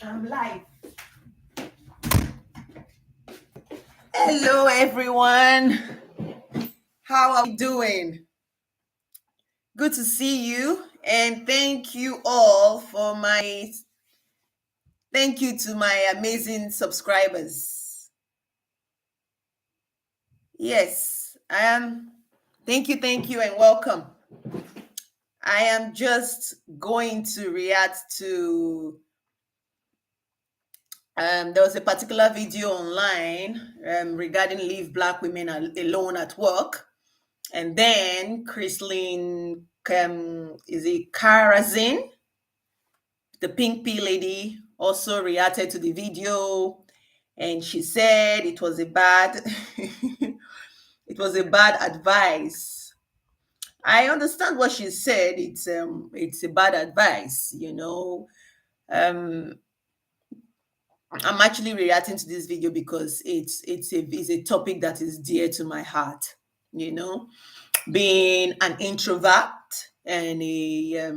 I'm live. Hello, everyone. How are we doing? Good to see you. And thank you to my amazing subscribers. Yes, I am. Thank you, and welcome. I am just going to react to. There was a particular video online regarding leave black women alone at work. And then Crystalin, is it Karazin, the pink pea lady, also reacted to the video, and she said it was a bad, it was a bad advice. I understand what she said. It's a bad advice. Um, I'm actually reacting to this video because it's a topic that is dear to my heart. You know, being an introvert and a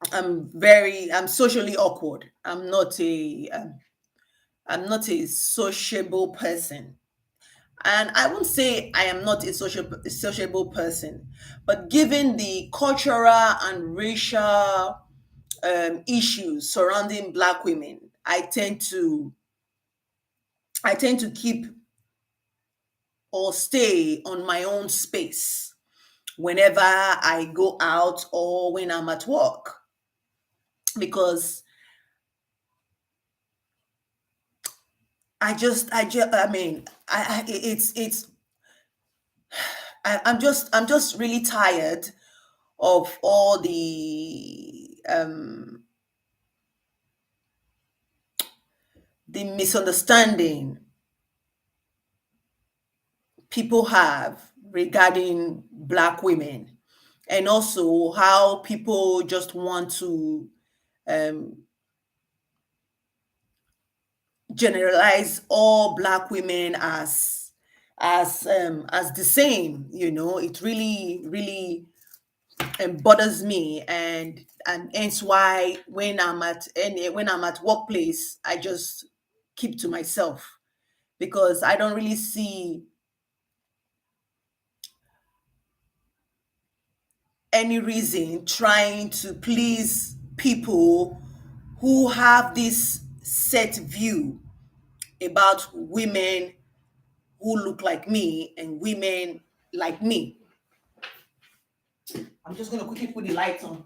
I'm socially awkward. I'm not a sociable person. And I won't say I am not a sociable person, but given the cultural and racial issues surrounding black women, I tend to keep or stay on my own space whenever I go out or when I'm at work, because I mean, I'm just really tired of all the misunderstanding people have regarding black women, and also how people just want to um, generalize all black women as the same. It really bothers me, and hence why when I'm at workplace, I just keep to myself, because I don't really see any reason trying to please people who have this set view about women who look like me and women like me. I'm just going to quickly put the lights on.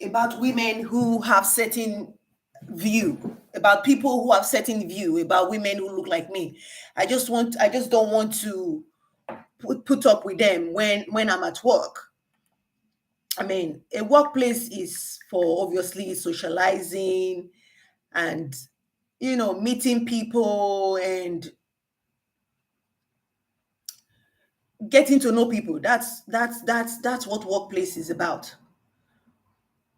About women who have certain view, about people who have certain view about women who look like me. I just don't want to put up with them when I'm at work. I mean, a workplace is for obviously socializing and meeting people and getting to know people. That's what workplace is about.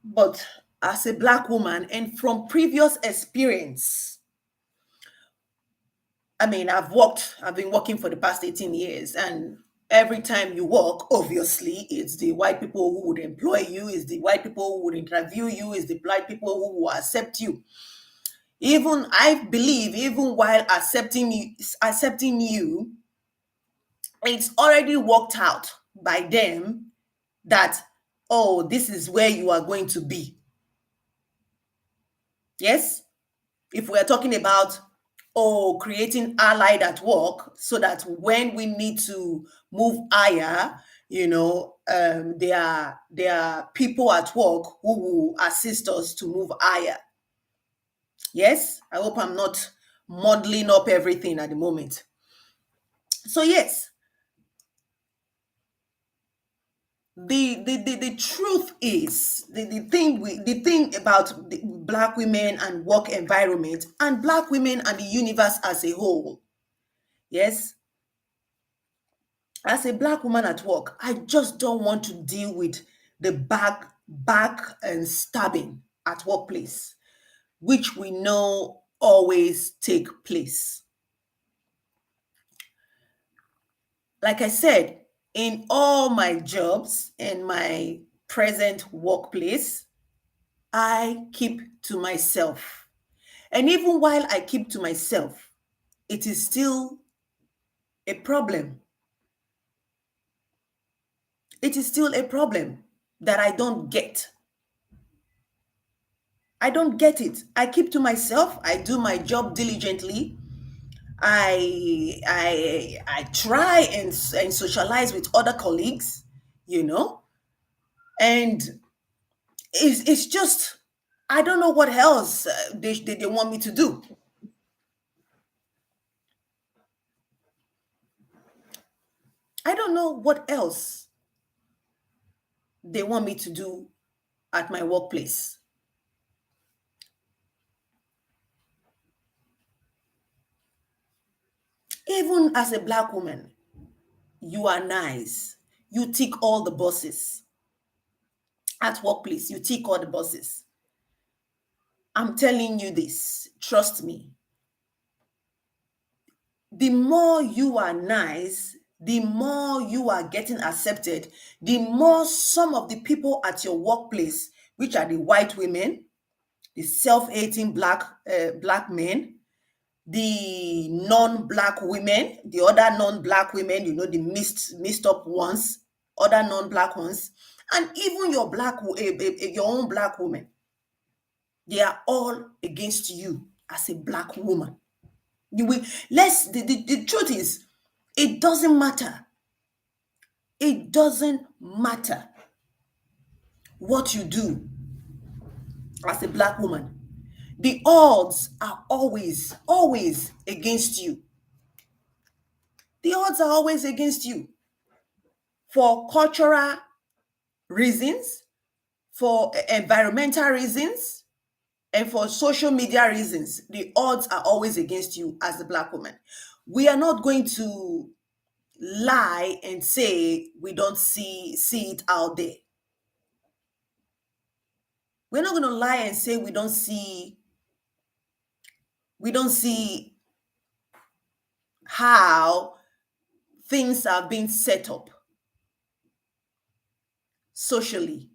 But as a black woman, and from previous experience, I mean, I've been working for the past 18 years, and every time you work, obviously, it's the white people who would employ you, it's the white people who would interview you, it's the black people who will accept you. Even I believe, even while accepting you, it's already worked out by them that, oh, this is where you are going to be. Yes? If we're talking about, oh, creating allied at work, so that when we need to move higher, there are people at work who will assist us to move higher. Yes, I hope I'm not modeling up everything at the moment. So yes, the truth is, the thing about the black women and work environment and black women and the universe as a whole. Yes, as a black woman at work, I just don't want to deal with the back and stabbing at workplace, which we know always take place. Like I said, in all my jobs and my present workplace, I keep to myself. And even while I keep to myself, it is still a problem. It is still a problem that I don't get. I don't get it. I keep to myself. I do my job diligently. I try and socialize with other colleagues, you know, and it's just I don't know what else they want me to do. I don't know what else they want me to do at my workplace. Even as a black woman, you are nice. You tick all the boxes at workplace. You tick all the boxes. I'm telling you this. Trust me. The more you are nice, the more you are getting accepted, the more some of the people at your workplace, which are the white women, the self-hating black men, the non-black women, the other non-black women, the mixed up ones, other non-black ones, and even your own black woman, they are all against you as a black woman. You will the truth is, it doesn't matter. It doesn't matter what you do as a black woman. The odds are always against you. The odds are always against you for cultural reasons, for environmental reasons, and for social media reasons. The odds are always against you as a black woman. We are not going to lie and say we don't see it out there. We're not going to lie and say we don't see how things are being set up socially.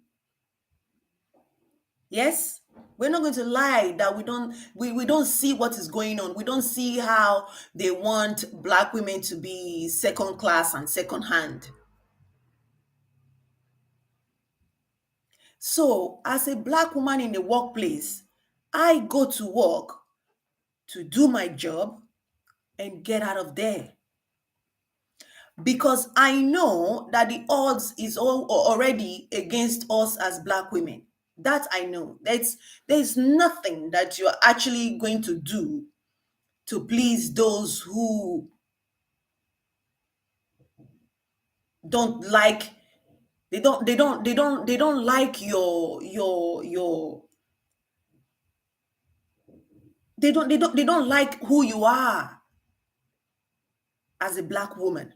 Yes, we're not going to lie that we don't see what is going on. We don't see how they want black women to be second class and second hand. So as a black woman in the workplace, I go to work to do my job and get out of there, because I know that the odds is already against us as black women. That I know. There's nothing that you're actually going to do to please those who don't like they don't like your they don't like who you are as a black woman.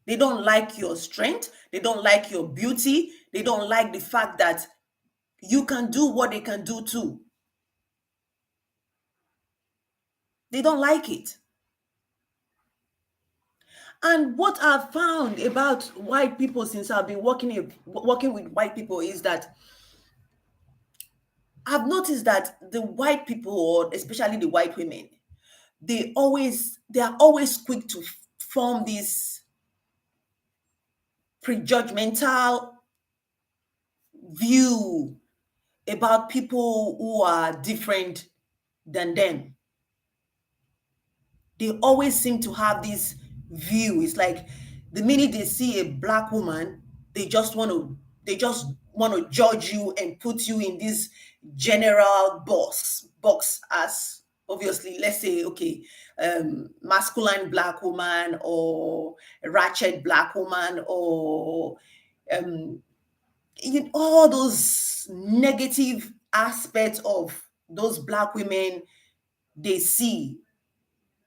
They don't like your strength, they don't like your beauty, they don't like the fact that you can do what they can do too. They don't like it. And what I've found about white people since I've been working with white people is that I've noticed that the white people, or especially the white women, they are always quick to form this prejudgmental view about people who are different than them. They always seem to have this view. It's like the minute they see a black woman, they just want to judge you and put you in this general box as, obviously, let's say, okay, masculine black woman, or ratchet black woman, or um, all those negative aspects of those black women they see.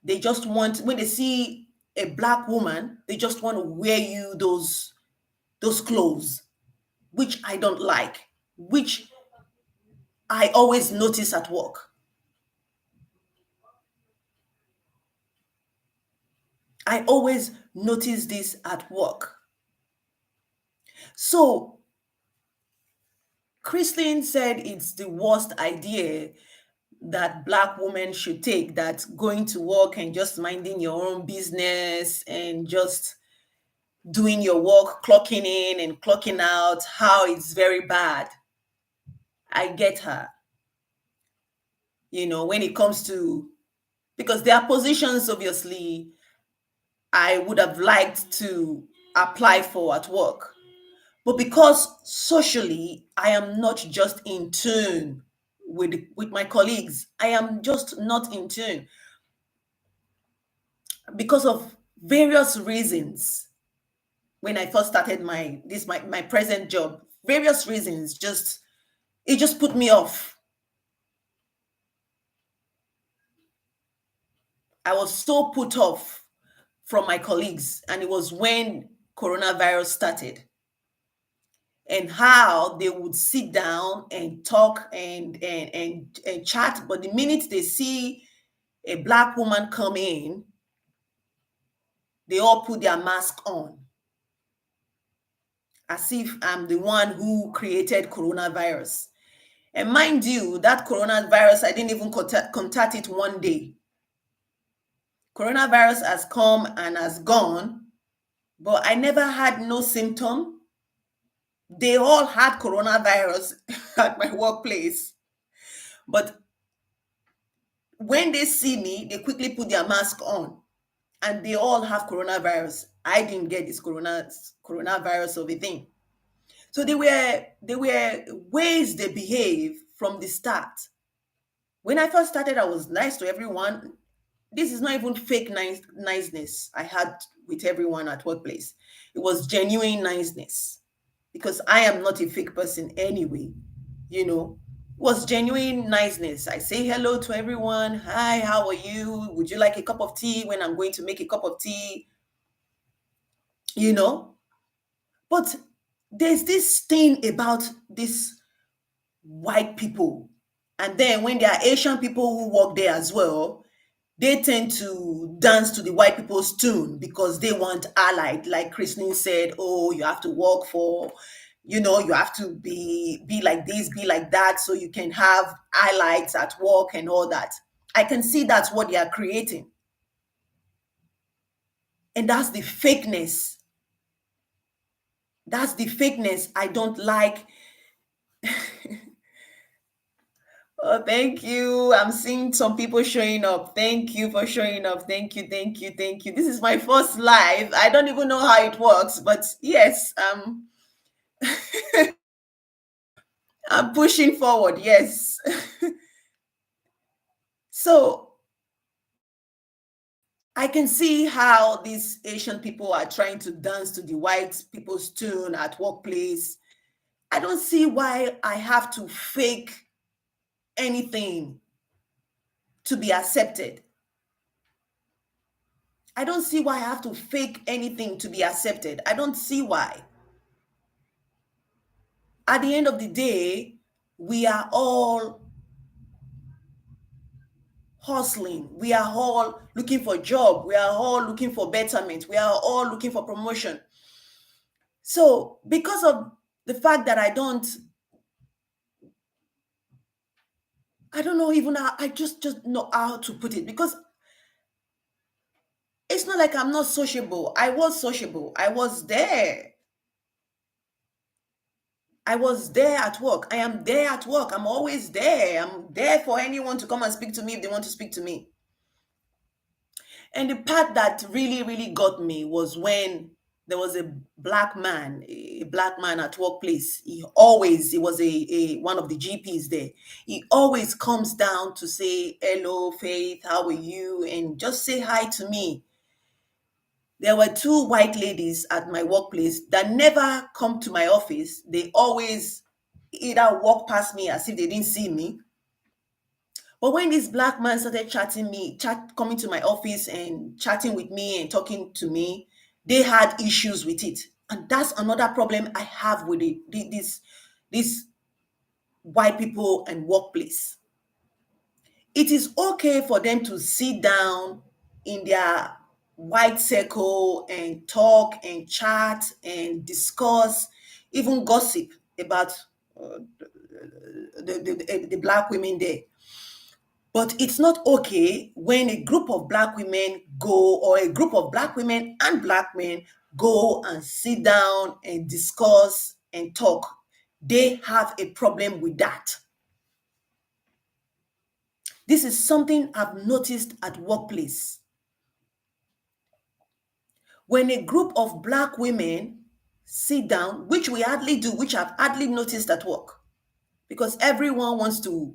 They just want, when they see a black woman, they just want to wear you those clothes, which I don't like, which I always notice at work. I always notice this at work. So Christine said it's the worst idea that black women should take, that going to work and just minding your own business and just doing your work, clocking in and clocking out, how it's very bad. I get her. When it comes to, because there are positions, obviously, I would have liked to apply for at work. But because socially, I am not just in tune with my colleagues, I am just not in tune because of various reasons. When I first started my present job, various reasons, just it just put me off. I was so put off from my colleagues, and it was when coronavirus started, and how they would sit down and talk and chat, but the minute they see a black woman come in, they all put their mask on, as if I'm the one who created coronavirus. And mind you, that coronavirus, I didn't even contact it one day. Coronavirus has come and has gone, but I never had no symptom. They all had coronavirus at my workplace. But when they see me, they quickly put their mask on, and they all have coronavirus. I didn't get this coronavirus of a thing. So they were ways they behave from the start. When I first started, I was nice to everyone. This is not even fake niceness I had with everyone at workplace. It was genuine niceness, because I am not a fake person anyway. It was genuine niceness. I say hello to everyone. Hi, how are you? Would you like a cup of tea when I'm going to make a cup of tea? You know, but there's this thing about this white people. And then when there are Asian people who work there as well, they tend to dance to the white people's tune because they want allied. Like Christine said, oh, you have to work for, you have to be like this, be like that, so you can have highlights at work and all that. I can see that's what they are creating. And that's the fakeness. That's the fakeness I don't like. Oh, thank you. I'm seeing some people showing up. Thank you for showing up. Thank you, thank you, thank you. This is my first live. I don't even know how it works, but yes, I'm pushing forward. Yes. So I can see how these Asian people are trying to dance to the white people's tune at workplace. I don't see why I have to fake anything to be accepted. I don't see why I have to fake anything to be accepted. I don't see why. At the end of the day, we are all hustling. We are all looking for a job. We are all looking for betterment. We are all looking for promotion. So because of the fact that I don't know even how, I just know how to put it, because it's not like I'm not sociable. I was sociable. I was there. I was there at work. I am there at work. I'm always there. I'm there for anyone to come and speak to me if they want to speak to me. And the part that really, really got me was when there was a black man at workplace. He was a one of the GPs there. He always comes down to say, hello, Faith, how are you? And just say hi to me. There were two white ladies at my workplace that never come to my office. They always either walk past me as if they didn't see me. But when this black man started coming to my office and chatting with me and talking to me, they had issues with it. And that's another problem I have with this white people and workplace. It is okay for them to sit down in their white circle and talk and chat and discuss, even gossip about the black women there. But it's not okay when a group of black women go, or a group of black women and black men go and sit down and discuss and talk. They have a problem with that. This is something I've noticed at workplace. When a group of black women sit down, which we hardly do, which I've hardly noticed at work, because everyone wants to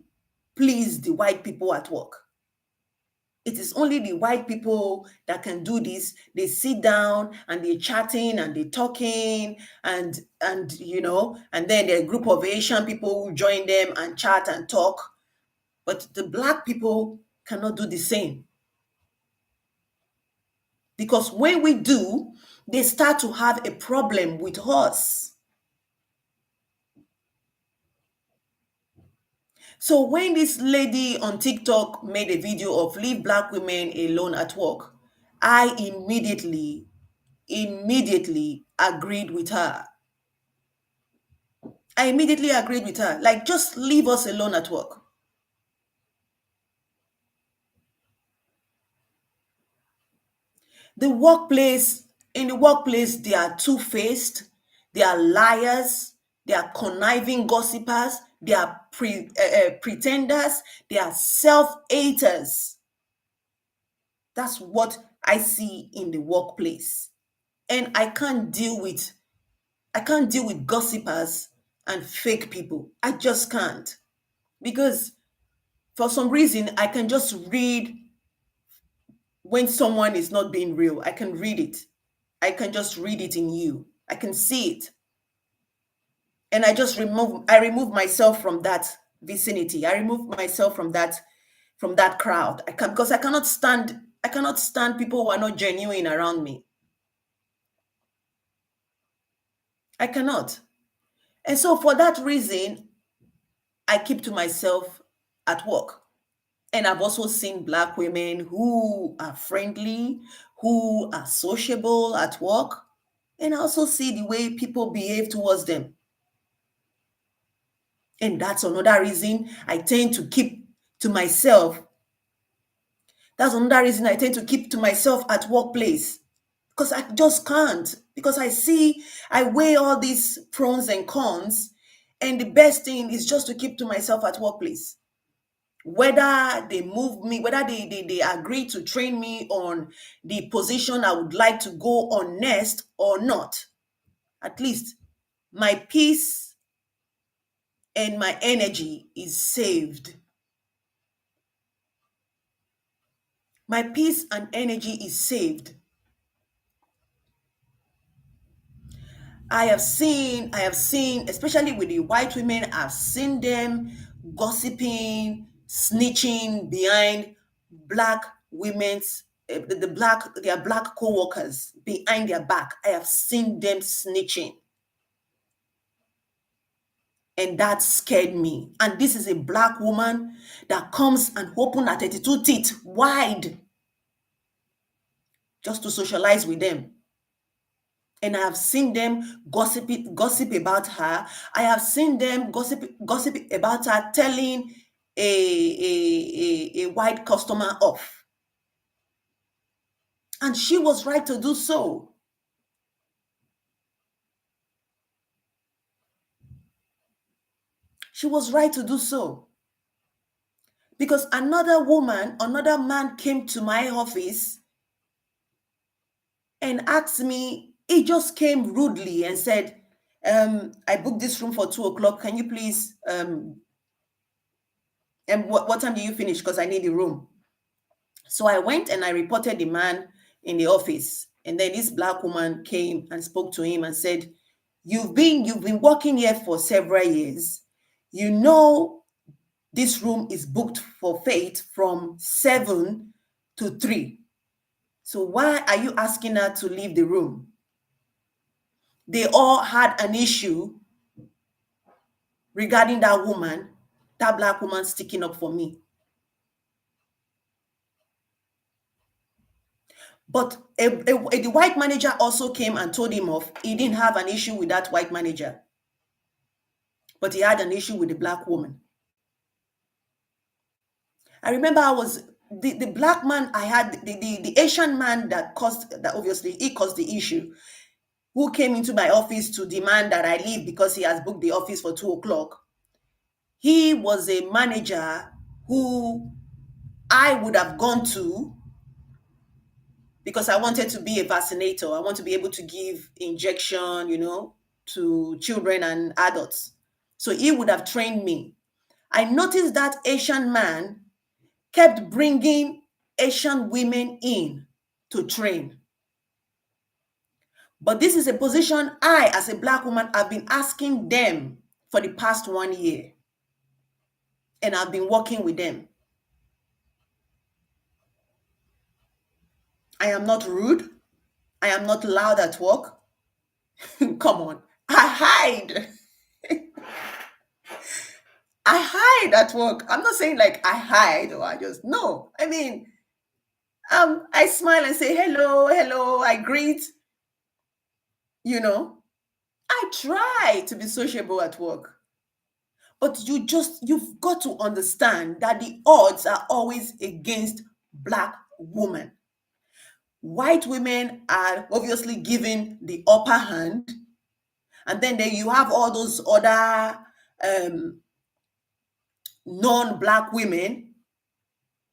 please the white people at work. It is only the white people that can do this. They sit down and they're chatting and they're talking, and then there are a group of Asian people who join them and chat and talk. But the black people cannot do the same. Because when we do, they start to have a problem with us. So when this lady on TikTok made a video of leave black women alone at work, I immediately agreed with her. I immediately agreed with her. Like, just leave us alone at work. In the workplace, they are two-faced, they are liars, they are conniving gossipers, they are pretenders, they are self-haters. That's what I see in the workplace. And I can't deal with gossipers and fake people. I just can't. Because for some reason, I can just read when someone is not being real. I can read it. I can just read it in you. I can see it. And I remove myself from that vicinity. I remove myself from that crowd. Because I cannot stand people who are not genuine around me. I cannot. And so for that reason, I keep to myself at work. And I've also seen black women who are friendly, who are sociable at work. And I also see the way people behave towards them. And that's another reason I tend to keep to myself. That's another reason I tend to keep to myself at workplace. Because I just can't. Because I weigh all these pros and cons. And the best thing is just to keep to myself at workplace. Whether they move me, whether they agree to train me on the position I would like to go on next or not, at least my peace and my energy is saved. My peace and energy is saved. I have seen, especially with the white women, I've seen them gossiping, snitching behind black women's their black co-workers behind their back. I have seen them snitching. And that scared me. And this is a black woman that comes and open her 32 teeth wide just to socialize with them. And I have seen them gossip about her. I have seen them gossip about her, telling a white customer off. And she was right to do so. She was right to do so. Because another man came to my office and asked me, he just came rudely and said, I booked this room for 2 o'clock. Can you please, and what time do you finish? Because I need the room. So I went and I reported the man in the office. And then this black woman came and spoke to him and said, you've been working here for several years. You know, this room is booked for Faith from 7 to 3. So why are you asking her to leave the room? They all had an issue regarding that black woman sticking up for me. But the white manager also came and told him off. He didn't have an issue with that white manager. but he had an issue with the black woman. I remember I was the black man I had, the Asian man that obviously he caused the issue, who came into my office to demand that I leave because he has booked the office for 2 o'clock. He was a manager who I would have gone to because I wanted to be a vaccinator. I want to be able to give injection, to children and adults. So he would have trained me. I noticed that Asian man kept bringing Asian women in to train. But this is a position I, as a black woman, have been asking them for the past 1 year. And I've been working with them. I am not rude. I am not loud at work. Come on. I hide. I hide at work. I'm not saying like I hide or I just, no. I mean, I smile and say, hello, hello. I greet, I try to be sociable at work. But you've got to understand that the odds are always against black women. White women are obviously given the upper hand. And then you have all those other non-black women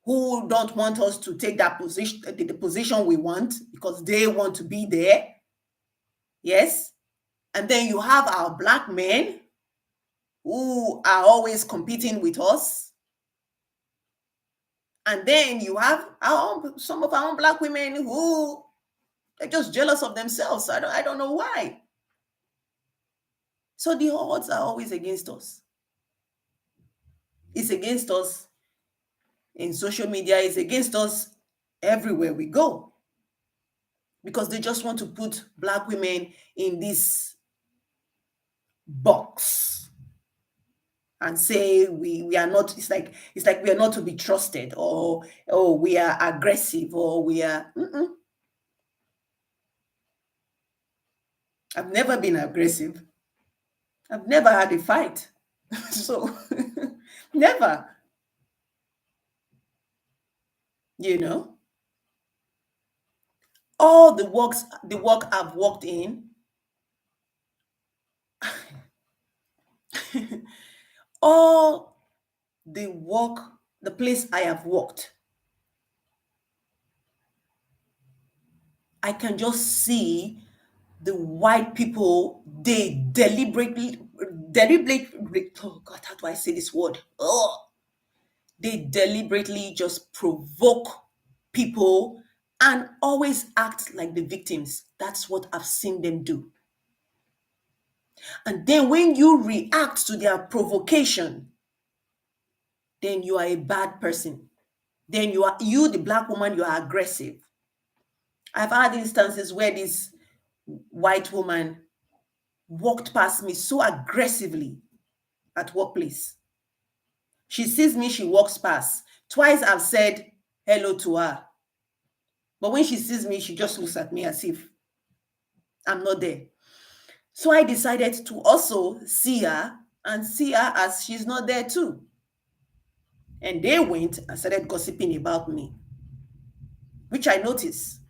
who don't want us to take that position, the position we want, because they want to be there. Yes. And then you have our black men who are always competing with us. And then you have some of our own black women who are just jealous of themselves. I don't know why. So the odds are always against us. It's against us in social media. It's against us everywhere we go. Because they just want to put black women in this box and say we are not, it's like we are not to be trusted, or we are aggressive, or we are I've never been aggressive. I've never had a fight. So never. All the work I've worked in, all the place I have worked, I can just see the white people, they deliberately, oh God, how do I say this word? Oh, they deliberately just provoke people and always act like the victims. That's what I've seen them do. And then when you react to their provocation, then you are a bad person. Then you, the black woman, you are aggressive. I've had instances where this white woman walked past me so aggressively at workplace. She sees me, she walks past. Twice I've said hello to her. But when she sees me, she just looks at me as if I'm not there. So I decided to also see her and see her as she's not there too. And they went and started gossiping about me, which I noticed.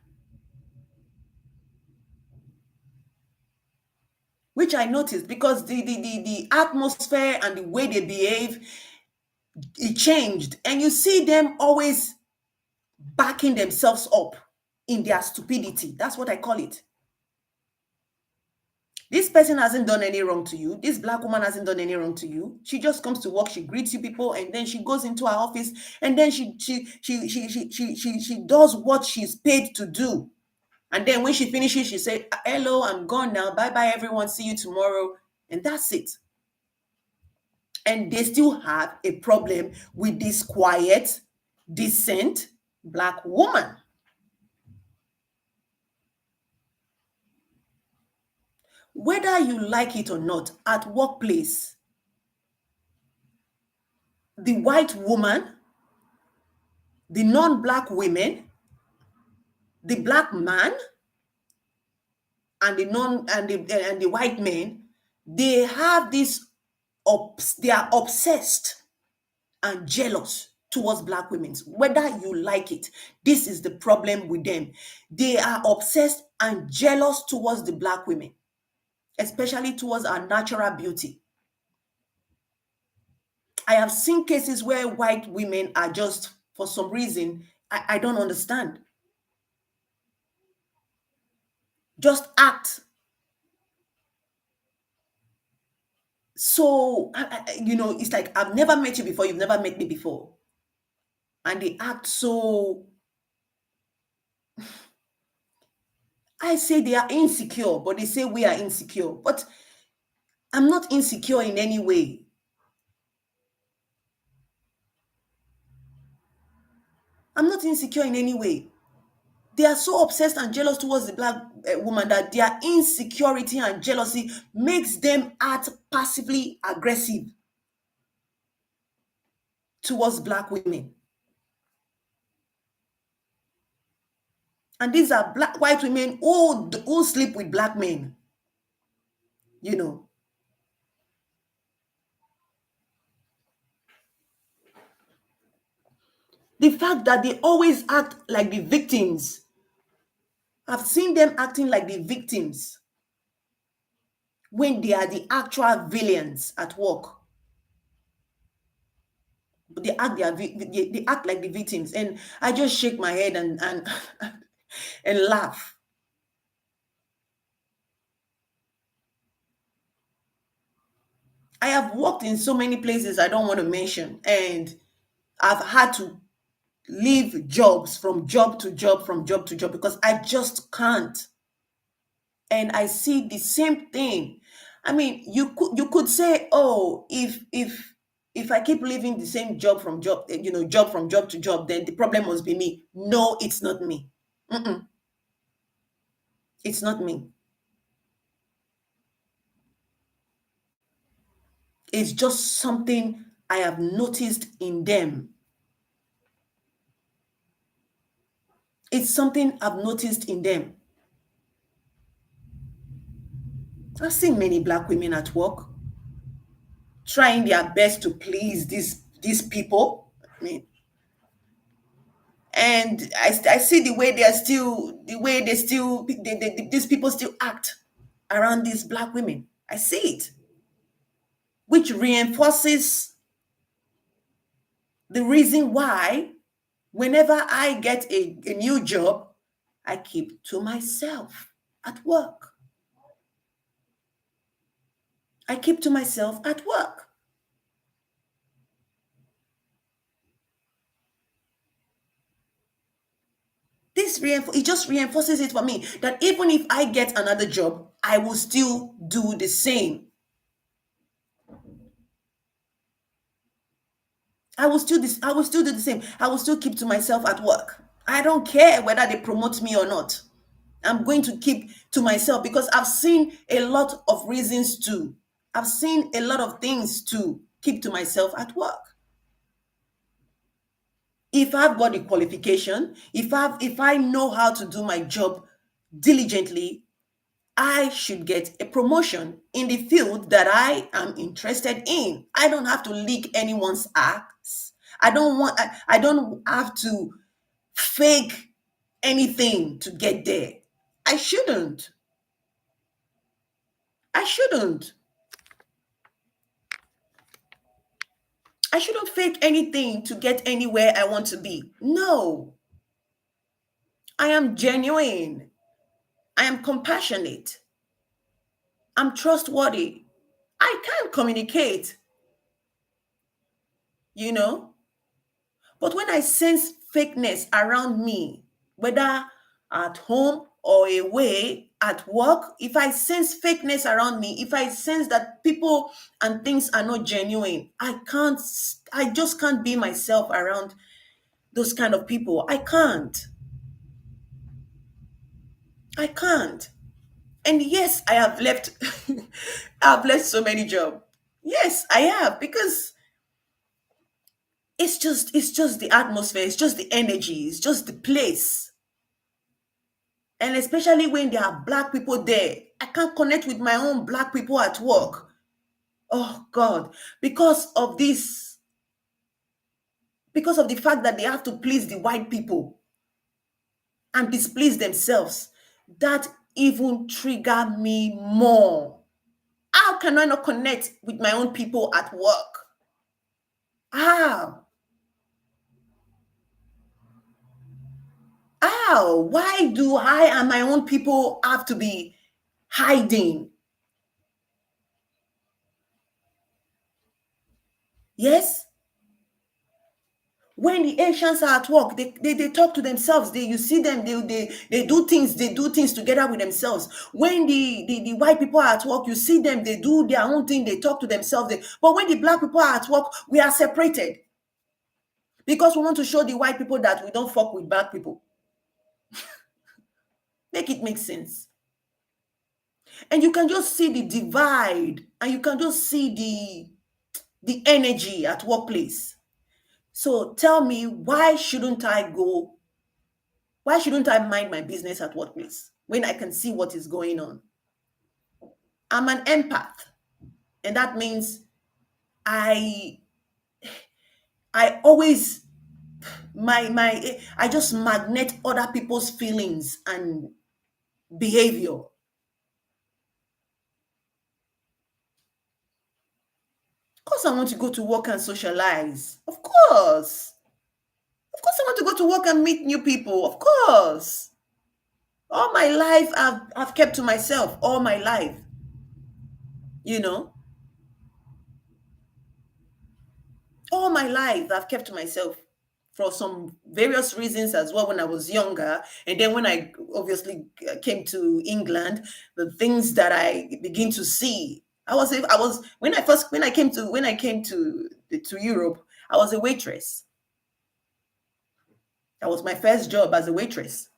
Because the atmosphere and the way they behave, it changed. And you see them always backing themselves up in their stupidity. That's what I call it. This person hasn't done any wrong to you. This black woman hasn't done any wrong to you. She just comes to work, she greets you people, and then she goes into her office, and then she does what she's paid to do. And then when she finishes, she said, hello, I'm gone now. Bye-bye, everyone. See you tomorrow. And that's it. And they still have a problem with this quiet, decent black woman. Whether you like it or not, at workplace, the white woman, the non-black women, the black man, and the white men, they have this they are obsessed and jealous towards black women, whether you like it. This is the problem with them. They are obsessed and jealous towards the black women, especially towards our natural beauty. I have seen cases where white women are just, for some reason, I don't understand, just act so, it's like, I've never met you before, you've never met me before. And they act so, I say they are insecure, but they say we are insecure. But I'm not insecure in any way. I'm not insecure in any way. They are so obsessed and jealous towards the black woman that their insecurity and jealousy makes them act passively aggressive towards black women. And these are white women who sleep with black men. You know, the fact that they always act like the victims. I've seen them acting like the victims when they are the actual villains at work. They act like the victims, and I just shake my head and and laugh. I have worked in so many places I don't want to mention, and I've had to leave jobs from job to job, from job to job, because I just can't. And I see the same thing. I mean, you could say, oh, if I keep leaving the same job from job, job from job to job, then the problem must be me. No, it's not me. Mm-mm, it's not me. It's just something I have noticed in them. It's something I've noticed in them. I've seen many black women at work trying their best to please these people. I mean, and I see the way these people still act around these black women. I see it, which reinforces the reason why whenever I get a new job, I keep to myself at work. I keep to myself at work. It just reinforces it for me that even if I get another job, I will still do the same. I will still do the same. I will still keep to myself at work. I don't care whether they promote me or not. I'm going to keep to myself because I've seen a lot of reasons to. I've seen a lot of things to keep to myself at work. If I've got the qualification, if I know how to do my job diligently, I should get a promotion in the field that I am interested in. I don't have to lick anyone's ass. I don't have to fake anything to get there. I shouldn't. I shouldn't. I shouldn't fake anything to get anywhere I want to be. No. I am genuine. I am compassionate. I'm trustworthy. I can communicate, you know. But when I sense fakeness around me, whether at home or away, at work, if I sense fakeness around me, if I sense that people and things are not genuine, I just can't be myself around those kind of people. I can't. I can't. And yes, I have left, I've left so many jobs. Yes, I have, because it's just the atmosphere, it's just the energy, it's just the place. And especially when there are black people there, I can't connect with my own black people at work. Oh God, because of this, because of the fact that they have to please the white people and displease themselves, that even trigger me more. How can I not connect with my own people at work? How? How? Why do I and my own people have to be hiding? Yes? When the Asians are at work, they talk to themselves. You see them, they do things together with themselves. When the white people are at work, you see them, they do their own thing, they talk to themselves. But when the black people are at work, we are separated because we want to show the white people that we don't fuck with black people. Make it make sense. And you can just see the divide, and you can just see the energy at workplace. So tell me, why shouldn't I mind my business at workplace when I can see what is going on? I'm an empath, and that means I I always my I just magnet other people's feelings and behavior. Of course, I want to go to work and socialize. Of course. Of course, I want to go to work and meet new people. Of course. All my life, I've kept to myself. All my life, you know. All my life, I've kept to myself for some various reasons as well when I was younger. And then when I obviously came to England, the things that I begin to see. When I came to Europe, I was a waitress. That was my first job as a waitress.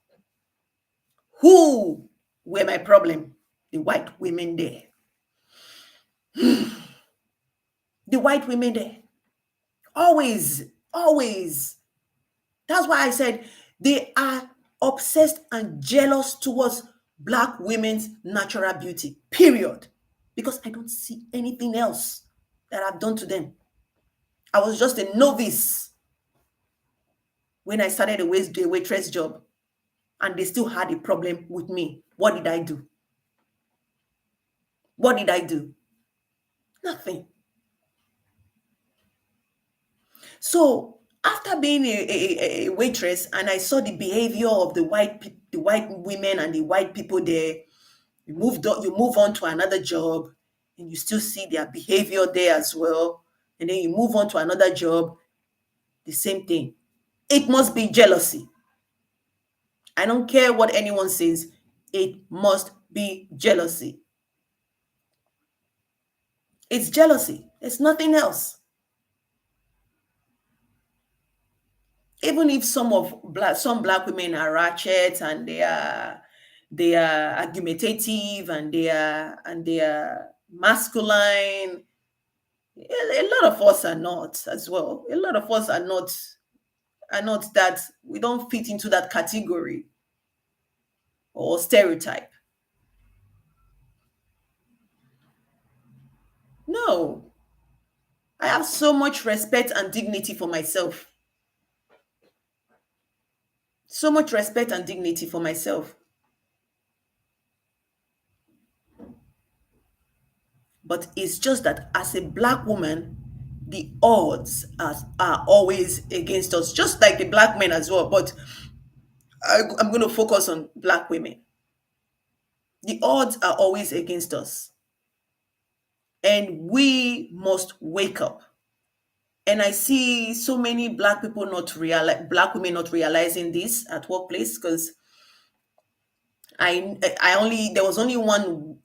Who were my problem? The white women there. The white women there. Always, always. That's why I said they are obsessed and jealous towards black women's natural beauty, period. Because I don't see anything else that I've done to them. I was just a novice when I started a waitress job, and they still had a problem with me. What did I do? What did I do? Nothing. So after being a waitress, and I saw the behavior of the white women and the white people there, you move on to another job, and you still see their behavior there as well. And then you move on to another job, the same thing. It must be jealousy. I don't care what anyone says, it must be jealousy. It's jealousy. It's nothing else. Even if some black women are ratchet, and they are argumentative, and they are masculine, a lot of us are not as well. A lot of us are not that. We don't fit into that category or stereotype. No, I have so much respect and dignity for myself. So much respect and dignity for myself. But it's just that as a black woman, the odds are always against us, just like the black men as well. But I'm going to focus on black women. The odds are always against us, and we must wake up. And I see so many black women not realizing this at workplace, because I only there was only one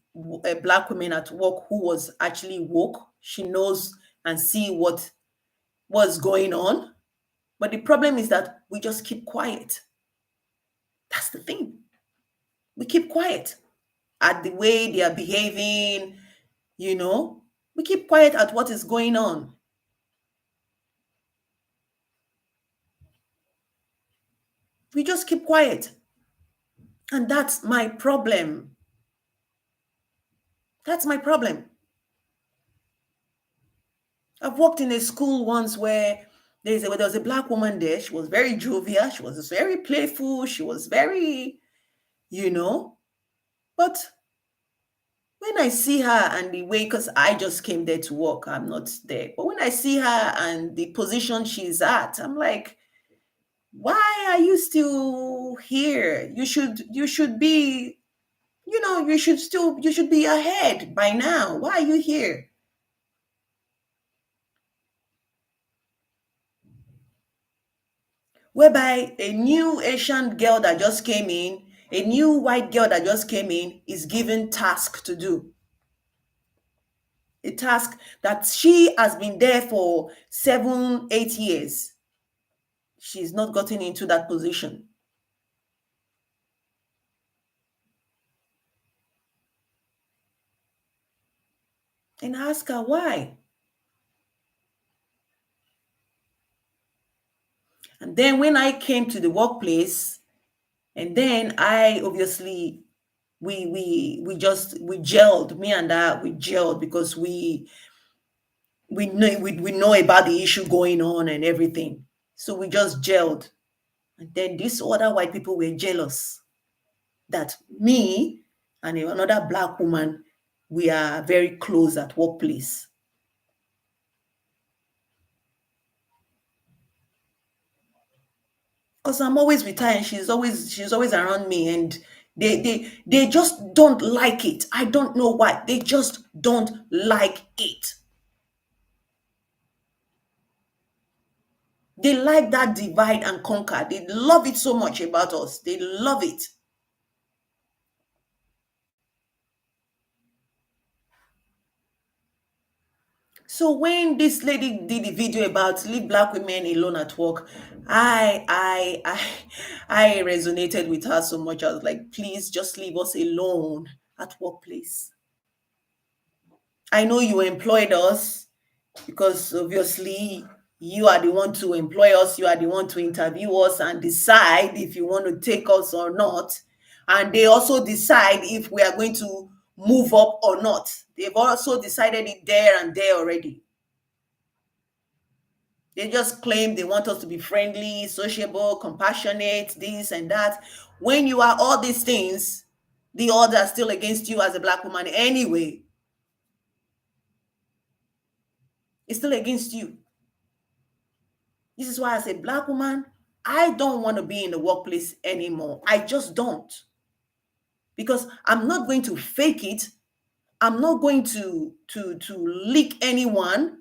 a black woman at work who was actually woke. She knows and see what was going on. But the problem is that we just keep quiet. That's the thing. We keep quiet at the way they are behaving, you know. We keep quiet at what is going on. We just keep quiet. And that's my problem. That's my problem. I've worked in a school once where there was a black woman there. She was very jovial. She was very playful. She was very, you know. But when I see her and the way, because I just came there to work, I'm not there. But when I see her and the position she's at, I'm like, why are you still here? You should be, you should be ahead by now. Why are you here? Whereby a new Asian girl that just came in, a new white girl that just came in is given task to do. A task that she has been there for 7, 8 years. She's not gotten into that position. And I ask her why. And then when I came to the workplace, and then I obviously we gelled, me and her, we gelled because we know about the issue going on and everything. So we just gelled. And then these other white people were jealous that me and another black woman, we are very close at workplace. Because I'm always with her and she's always around me, and they just don't like it. I don't know why. They just don't like it. They like that divide and conquer. They love it so much about us. They love it. So when this lady did the video about leave black women alone at work, I resonated with her so much. I was like, please just leave us alone at workplace. I know you employed us because obviously you are the one to employ us, you are the one to interview us and decide if you want to take us or not. And they also decide if we are going to move up or not. They've also decided it there and there already. They just claim they want us to be friendly, sociable, compassionate, this and that. When you are all these things, the odds are still against you as a black woman anyway. It's still against you. This is why, as a black woman, I don't want to be in the workplace anymore. I just don't. Because I'm not going to fake it. I'm not going to lick anyone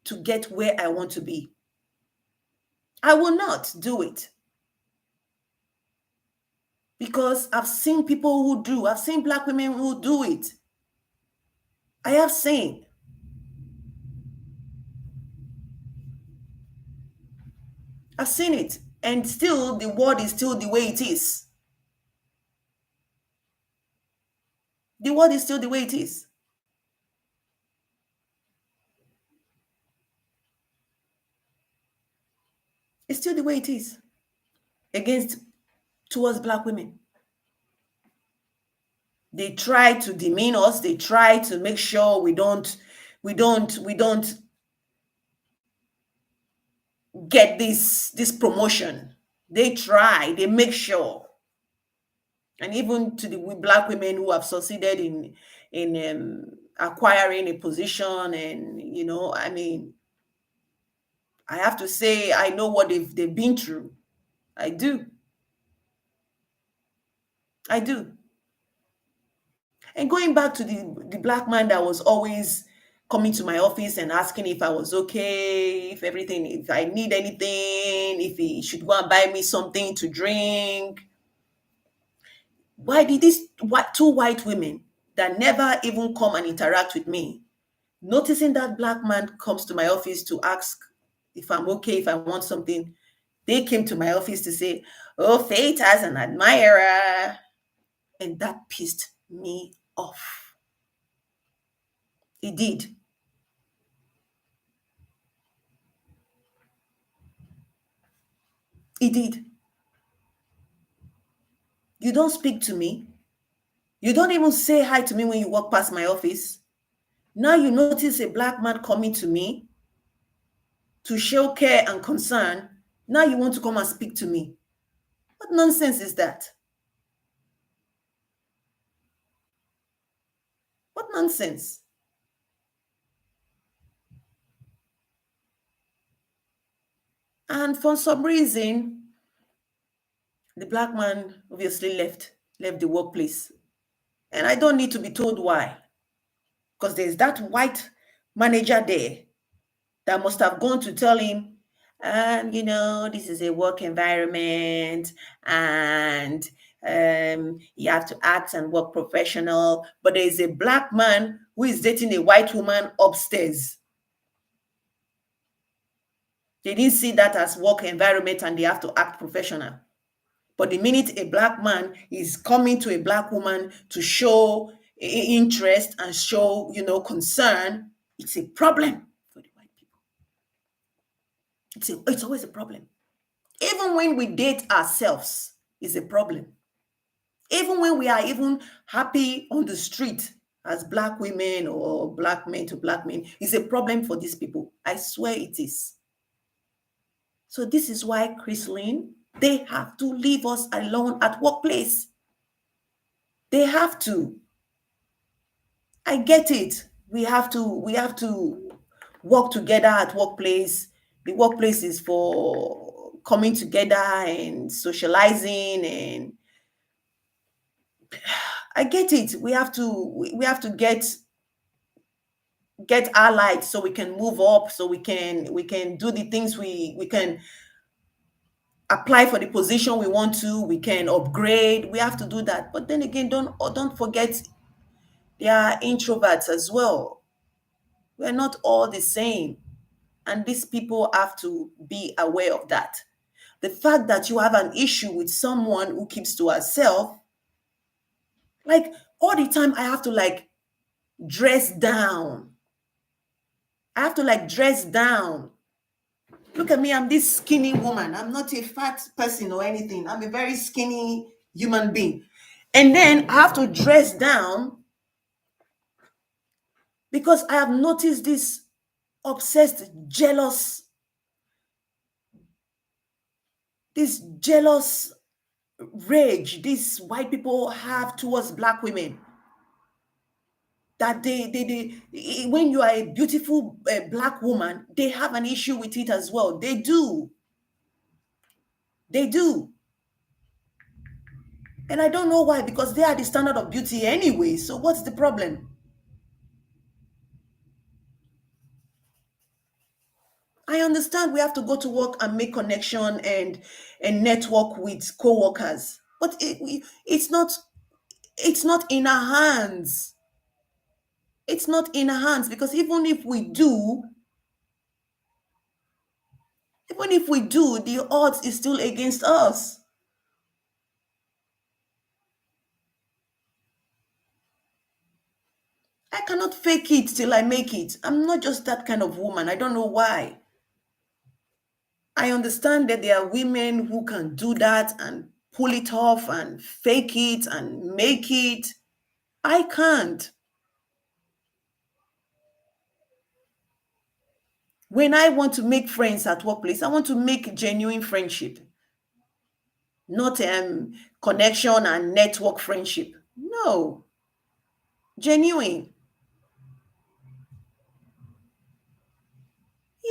to get where I want to be. I will not do it. Because I've seen people who do. I've seen black women who do it. I have seen. I've seen it. And still, the world is still the way it is. The world is still the way it is. It's still the way it is against towards black women. They try to demean us. They try to make sure we don't get this promotion. They try. They make sure. And even to the black women who have succeeded in acquiring a position, and I mean, I have to say, I know what they've been through. I do. I do. And going back to the black man that was always coming to my office and asking if I was okay, if everything, if I need anything, if he should go and buy me something to drink. Why did these two white women that never even come and interact with me, noticing that black man comes to my office to ask if I'm okay, if I want something, they came to my office to say, "Oh, Faith has an admirer," and that pissed me off. It did. It did. You don't speak to me. You don't even say hi to me when you walk past my office. Now you notice a black man coming to me to show care and concern. Now you want to come and speak to me. What nonsense is that? What nonsense? And for some reason, the black man obviously left the workplace. And I don't need to be told why. Because there's that white manager there that must have gone to tell him, this is a work environment and you have to act and work professional. But there is a black man who is dating a white woman upstairs. They didn't see that as work environment and they have to act professional. But the minute a black man is coming to a black woman to show interest and show, concern, it's a problem for the white people. It's always a problem. Even when we date ourselves, it's a problem. Even when we are even happy on the street as black women or black men to black men, it's a problem for these people. I swear it is. So this is why, Crystalin, they have to leave us alone at workplace. They have to. I get it. We have to work together at workplace. The workplace is for coming together and socializing, and I get it. We have to get allied so we can move up, so we can do the things we can apply for the position we want to, we can upgrade. We have to do that. But then again, don't forget there are introverts as well. We're not all the same. And these people have to be aware of that. The fact that you have an issue with someone who keeps to herself, like all the time, I have to like dress down. I have to like dress down. Look at me, I'm this skinny woman. I'm not a fat person or anything. I'm a very skinny human being. And then I have to dress down because I have noticed this obsessed, jealous rage these white people have towards black women. That when you are a beautiful black woman, they have an issue with it as well. They do. They do. And I don't know why, because they are the standard of beauty anyway. So what's the problem? I understand we have to go to work and make connection and network with co-workers, but it's not in our hands. It's not in our hands, because even if we do, the odds is still against us. I cannot fake it till I make it. I'm not just that kind of woman. I don't know why. I understand that there are women who can do that and pull it off and fake it and make it. I can't. When I want to make friends at workplace, I want to make genuine friendship, not connection and network friendship. No, genuine.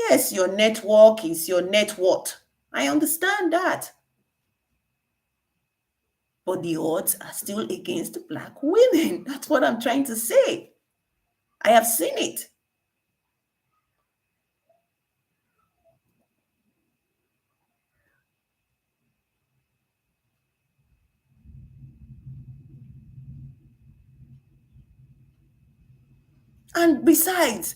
Yes, your network is your net worth. I understand that. But the odds are still against black women. That's what I'm trying to say. I have seen it. And besides,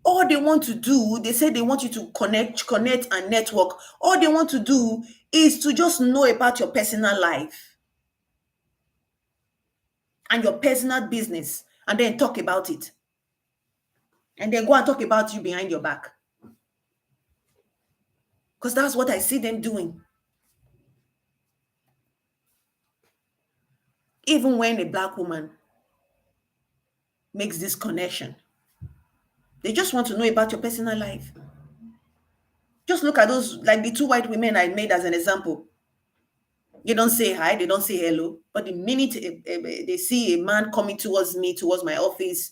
all they want to do, they say they want you to connect and network. All they want to do is to just know about your personal life and your personal business and then talk about it. And then go and talk about you behind your back. Because that's what I see them doing. Even when a black woman makes this connection, They just want to know about your personal life. Just look at those, like the two white women I made as an example. They don't say hi, they don't say hello. But the minute they see a man coming towards me, towards my office,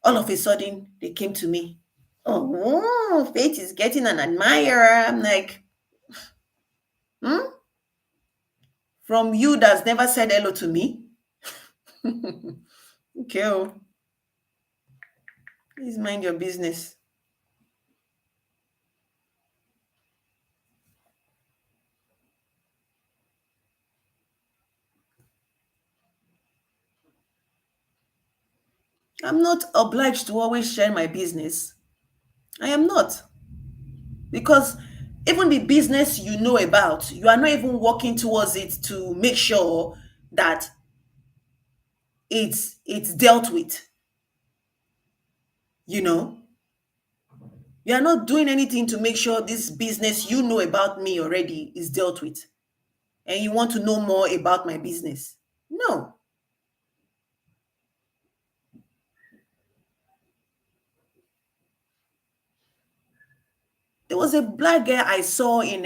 all of a sudden they came to me. Oh, Faith is getting an admirer. I'm like, hmm? From you that's never said hello to me? Okay, oh, please mind your business. I'm not obliged to always share my business. I am not. Because even the business you know about, you are not even working towards it to make sure that it's dealt with. You know, you are not doing anything to make sure this business you know about me already is dealt with, and you want to know more about my business. No. There was a black girl I saw in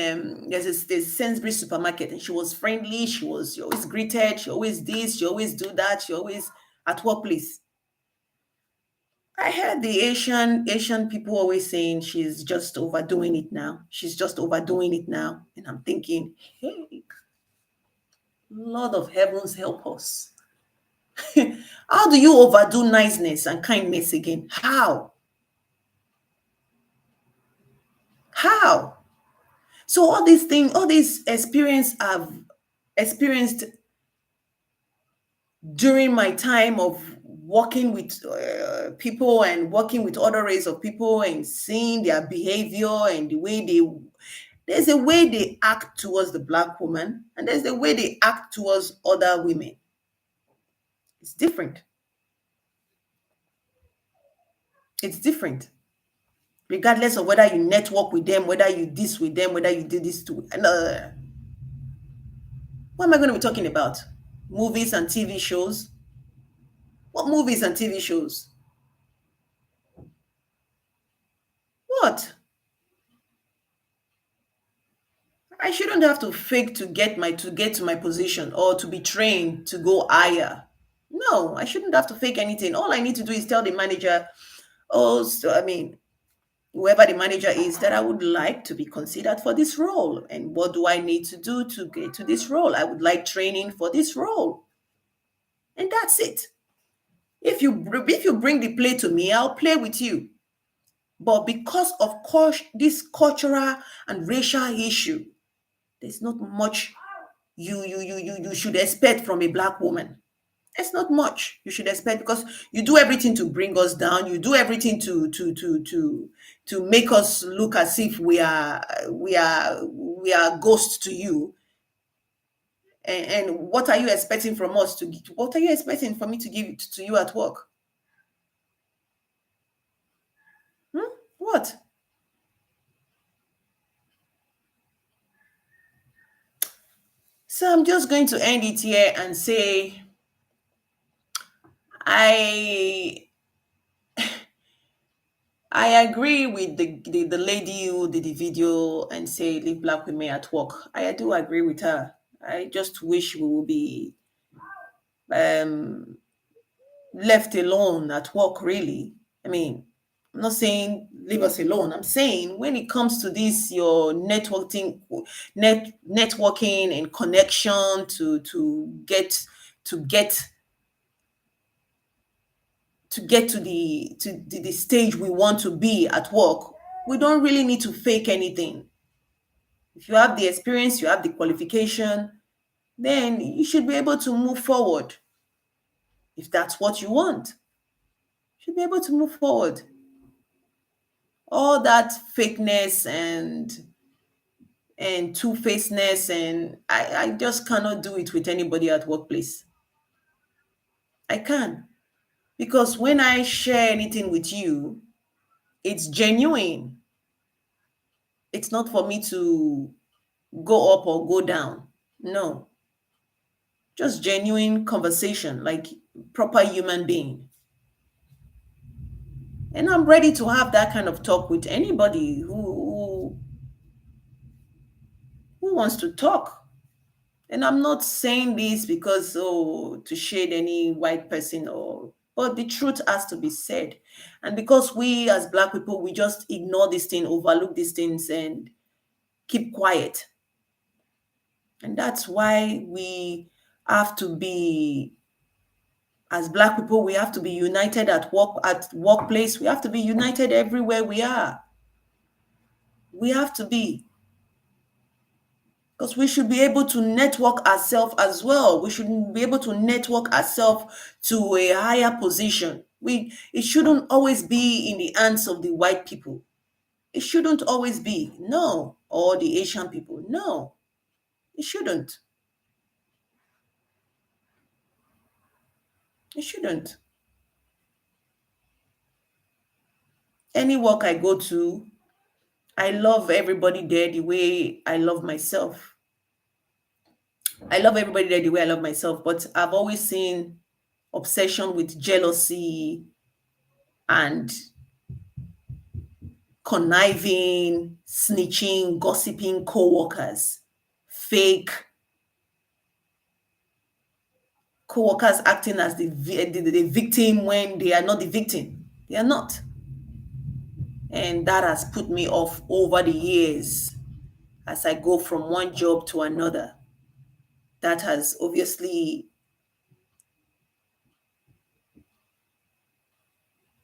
there's Sainsbury's supermarket, and she was friendly. She always greeted. She always this. She always do that. She always at workplace. I heard the Asian people always saying she's just overdoing it now. She's just overdoing it now, and I'm thinking, hey, Lord of heavens, help us. How do you overdo niceness and kindness again? How? How? So all these things, all these experience I've experienced during my time of working with people and working with other race of people and seeing their behavior and the way there's a way they act towards the black woman and there's a way they act towards other women. It's different. It's different. Regardless of whether you network with them, whether you this with them, whether you did this to. What am I going to be talking about? Movies and TV shows? What movies and TV shows? What? I shouldn't have to fake to get to my position or to be trained to go higher. No, I shouldn't have to fake anything. All I need to do is tell the manager, oh, so, I mean, whoever the manager is, that I would like to be considered for this role. And what do I need to do to get to this role? I would like training for this role. And that's it. If you bring the play to me, I'll play with you. But because of course this cultural and racial issue, there's not much you should expect from a black woman. It's not much you should expect because you do everything to bring us down. You do everything to make us look as if we are ghosts to you. And what are you expecting from us to? What are you expecting for me to give to you at work? Hmm? What? So I'm just going to end it here and say I I agree with the lady who did the video and say leave black women at work. I do agree with her. I just wish we would be um, left alone at work, really. I mean, I'm not saying leave us alone. I'm saying when it comes to this, your networking and connection to get to the stage we want to be at work, we don't really need to fake anything. If you have the experience, you have the qualification, then you should be able to move forward. If that's what you want, you should be able to move forward. All that fakeness and two-facedness, and I just cannot do it with anybody at workplace. I can. Because when I share anything with you, it's genuine. It's not for me to go up or go down. No, just genuine conversation, like proper human being. And I'm ready to have that kind of talk with anybody who wants to talk. And I'm not saying this because, oh, to shade any white person, or but the truth has to be said. And because we as black people, we just ignore this thing, overlook these things, and keep quiet. And that's why we have to be, as black people, we have to be united at work, at workplace. We have to be united everywhere we are. We have to be, because we should be able to network ourselves as well. We should be able to network ourselves to a higher position. It shouldn't always be in the hands of the white people. It shouldn't always be. No. Or the Asian people. No. It shouldn't. It shouldn't. Any work I go to, I love everybody there the way I love myself. I love everybody there the way I love myself, but I've always seen obsession with jealousy and conniving, snitching, gossiping co-workers, fake co-workers acting as the victim when they are not the victim. They are not. And that has put me off over the years as I go from one job to another. That has obviously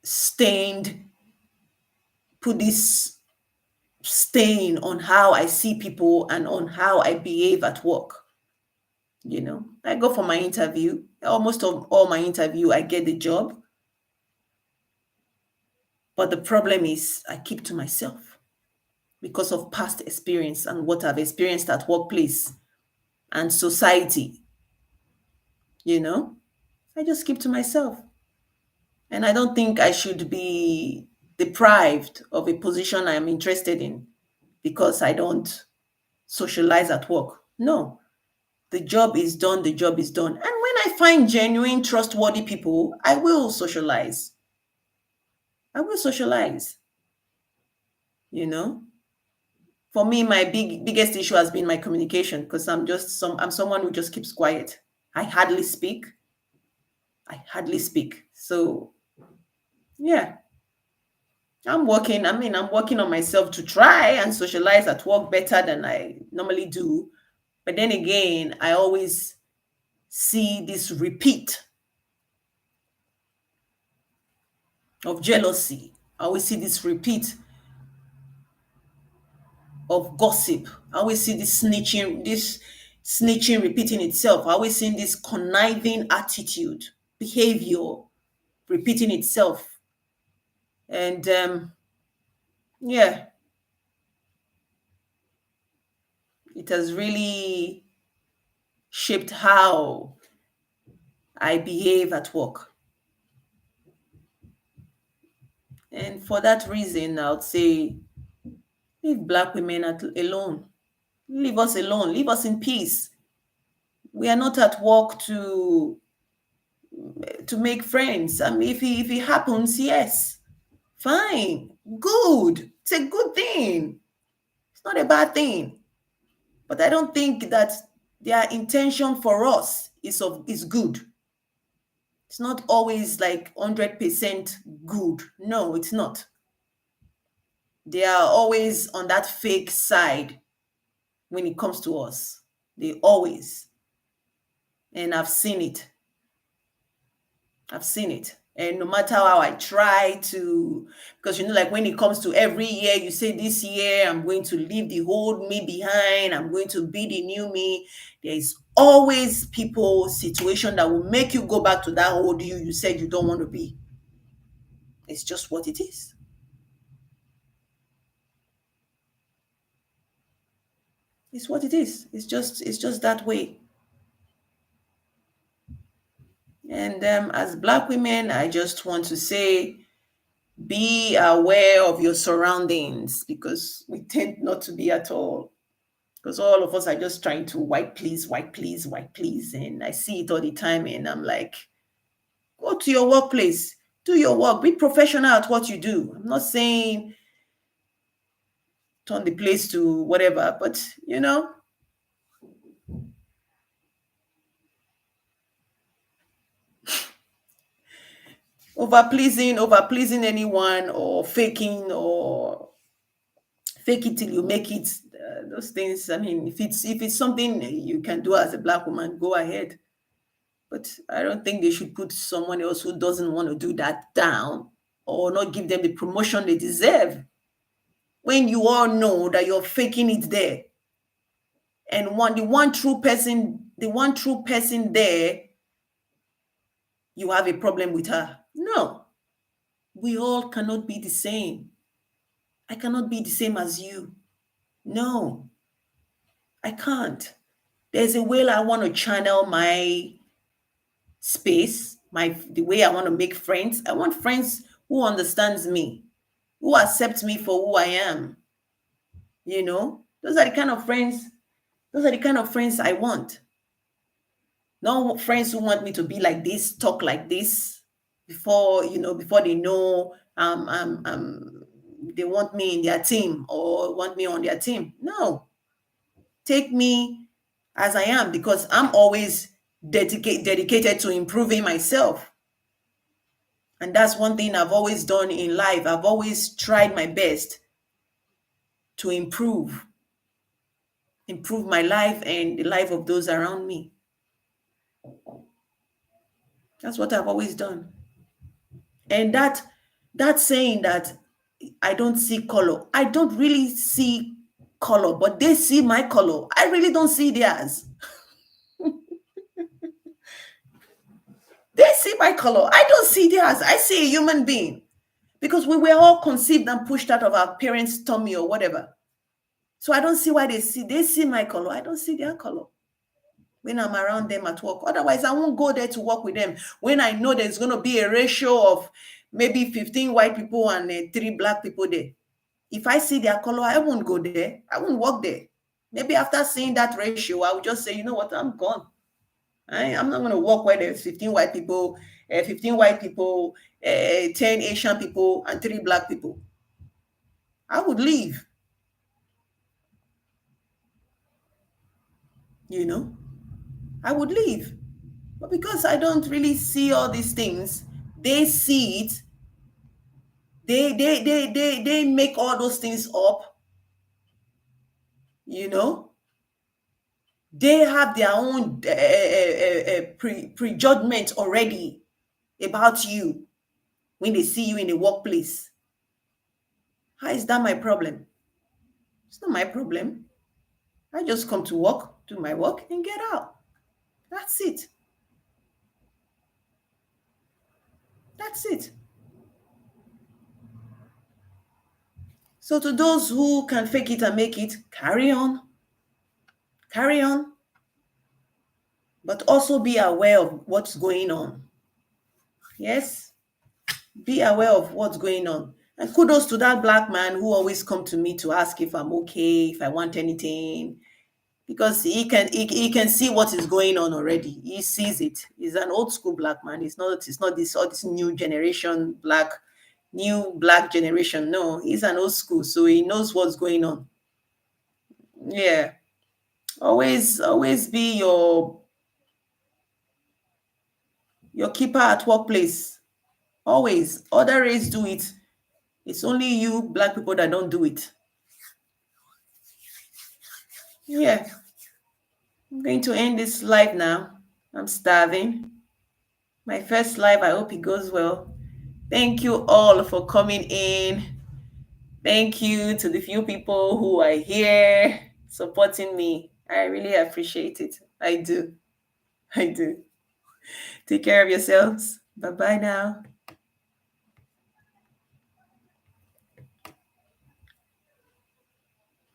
stained, put this stain on how I see people and on how I behave at work. I go for my interview. Almost of all my interview, I get the job. But the problem is I keep to myself because of past experience and what I've experienced at workplace and society, you know? I just keep to myself. And I don't think I should be deprived of a position I am interested in because I don't socialize at work. No, the job is done, the job is done. And when I find genuine, trustworthy people, I will socialize. I will socialize, you know? For me, my biggest issue has been my communication because I'm someone who just keeps quiet. I hardly speak. I hardly speak. So yeah, I'm working on myself to try and socialize at work better than I normally do. But then again, I always see this repeat of jealousy. I always see this repeat of gossip. I always see this snitching repeating itself. I always see this conniving attitude, behavior repeating itself. And yeah, it has really shaped how I behave at work. And for that reason, I would say leave black women alone. Leave us alone. Leave us in peace. We are not at work to make friends. I mean, if it happens, yes, fine, good. It's a good thing. It's not a bad thing. But I don't think that their intention for us is good. It's not always like 100% good. No, it's not. They are always on that fake side when it comes to us. They always. And I've seen it. I've seen it. And no matter how I try to, because like when it comes to every year, you say this year I'm going to leave the old me behind, I'm going to be the new me. There is always people, situation that will make you go back to that old you said you don't want to be. It's just what it is. It's what it is. It's just that way. And as black women, I just want to say be aware of your surroundings because we tend not to be at all. Because all of us are just trying to white please, white please, white please. And I see it all the time. And I'm like, go to your workplace, Do your work. Be professional at what you do. I'm not saying turn the place to whatever, but over pleasing anyone, or faking, or fake it till you make it. Those things. I mean, if it's something you can do as a black woman, go ahead. But I don't think they should put someone else who doesn't want to do that down, or not give them the promotion they deserve, when you all know that you're faking it there. And the one true person there, you have a problem with her. No, we all cannot be the same. I cannot be the same as you. No, I can't. There's a way I want to channel my space, the way I want to make friends. I want friends who understands me, who accepts me for who I am. Those are the kind of friends. Those are the kind of friends I want. No friends who want me to be like this, talk like this, before they know they want me in their team or want me on their team. No, take me as I am, because I'm always dedicated to improving myself. And that's one thing I've always done in life. I've always tried my best to improve my life and the life of those around me. That's what I've always done. And that saying that I don't see color, I don't really see color, but they see my color. I really don't see theirs. They see my color. I don't see theirs. I see a human being, because we were all conceived and pushed out of our parents' tummy or whatever. So I don't see why they see my color. I don't see their color when I'm around them at work. Otherwise, I won't go there to work with them when I know there's going to be a ratio of maybe 15 white people and 3 black people there. If I see their color, I won't go there. I won't work there. Maybe after seeing that ratio, I would just say, you know what, I'm gone. I'm not going to work where there's 15 white people, 10 Asian people, and 3 black people. I would leave. I would leave. But because I don't really see all these things, they see it. They make all those things up. They have their own prejudgment already about you when they see you in the workplace. How is that my problem? It's not my problem. I just come to work, do my work, and get out. That's it. That's it. So to those who can fake it and make it, carry on. Carry on. But also be aware of what's going on. Yes? Be aware of what's going on. And kudos to that black man who always come to me to ask if I'm okay, if I want anything, because he can see what is going on already. He sees it. He's an old school black man. It's not this all this new black generation. No, he's an old school, so he knows what's going on. Yeah. Always be your keeper at workplace. Always. Other race do it. It's only you black people that don't do it. Yeah. I'm going to end this live now. I'm starving. My first live. I hope it goes well. Thank you all for coming in. Thank you to the few people who are here supporting me. I really appreciate it. I do. Take care of yourselves. Bye-bye now.